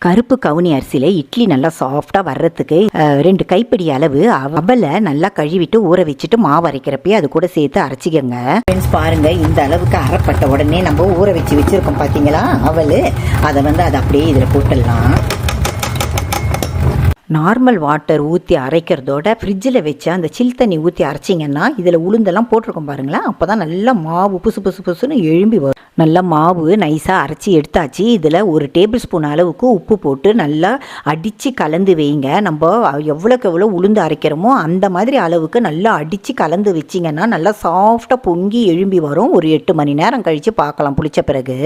கருப்பு கவுனி அரிசியில் இட்லி நல்லா சாஃப்டாக வர்றதுக்கு 2 கைப்பிடி அளவு அவலை நல்லா கழுவிட்டு ஊற வச்சுட்டு மாவு அரைக்கிறப்பே அது கூட சேர்த்து அரைச்சிக்கங்க. ஃப்ரெண்ட்ஸ் பாருங்கள், இந்த அளவுக்கு அரைப்பட்ட உடனே நம்ம ஊற வச்சுருக்கோம் பார்த்தீங்களா அவல், அதை அதை அப்படியே இதில் போட்டுடலாம். நார்மல் வாட்டர் ஊற்றி அரைக்கிறதோட ஃப்ரிட்ஜில் வச்சு அந்த சில் தண்ணி ஊற்றி அரைச்சிங்கன்னா இதில் உளுந்தெல்லாம் போட்டிருக்கோம் பாருங்களேன், அப்போ தான் நல்லா மாவு புசு புசு புசுன்னு எழும்பி வரும். நல்லா மாவு நைஸாக அரைச்சி எடுத்தாச்சு. இதில் 1 டேபிள் ஸ்பூன் அளவுக்கு உப்பு போட்டு நல்லா அடித்து கலந்து வைங்க. நம்ம எவ்வளோக்கு எவ்வளோ உளுந்து அரைக்கிறோமோ அந்த மாதிரி அளவுக்கு நல்லா அடித்து கலந்து வச்சிங்கன்னா நல்லா சாஃப்டாக பொங்கி எழும்பி வரும். ஒரு 8 மணி நேரம் கழித்து பார்க்கலாம். புளிச்ச பிறகு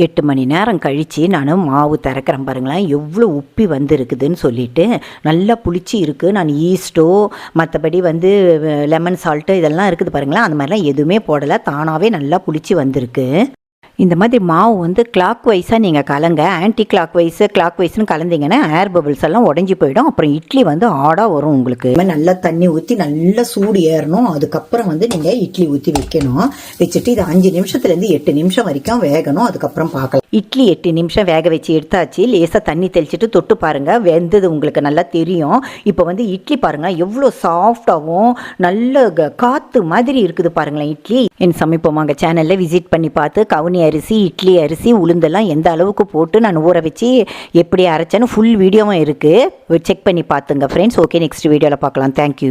8 மணி நேரம் கழித்து நான் மாவு திறக்கிறேன் பாருங்களேன், எவ்வளோ உப்பி வந்துருக்குதுன்னு சொல்லிட்டு. நல்லா புளிச்சு இருக்குது. நான் ஈஸ்ட்டோ மற்றபடி லெமன் சால்ட்டு இதெல்லாம் இருக்குது பாருங்களேன், அந்த மாதிரிலாம் எதுவுமே போடலை, தானாகவே நல்லா புளிச்சு வந்திருக்கு. இந்த மாதிரி மாவு கிளாக் வைஸாக நீங்கள் கலங்க. ஆன்டி கிளாக் வைஸ்னு கலந்தீங்கன்னா ஏர் பபிள்ஸ் எல்லாம் உடஞ்சி போயிடும். அப்புறம் இட்லி ஆடாக வரும் உங்களுக்கு. நல்லா தண்ணி ஊற்றி நல்லா சூடு ஏறணும். அதுக்கப்புறம் நீங்கள் இட்லி ஊற்றி வைக்கணும். வச்சுட்டு இது 5 நிமிஷத்துலேருந்து 8 நிமிஷம் வரைக்கும் வேகணும். அதுக்கப்புறம் பார்க்கலாம். இட்லி 8 நிமிஷம் வேக வச்சு எடுத்தாச்சு. லேசாக தண்ணி தெளிச்சிட்டு தொட்டு பாருங்கள், வெந்தது உங்களுக்கு நல்லா தெரியும். இப்போ இட்லி பாருங்கள் எவ்வளோ சாஃப்டாகவும் நல்ல காற்று மாதிரி இருக்குது பாருங்களேன் இட்லி. என் சமைப்போமாங்க சேனலில் விசிட் பண்ணி பார்த்து கவுனி அரிசி, இட்லி அரிசி, உளுந்தெல்லாம் எந்த அளவுக்கு போட்டு நான் ஊற வச்சு எப்படி அரைச்சேன்னு ஃபுல் வீடியோவும் இருக்குது, செக் பண்ணி பார்த்துங்க ஃப்ரெண்ட்ஸ். ஓகே, நெக்ஸ்ட் வீடியோவில் பார்க்கலாம். தேங்க்யூ.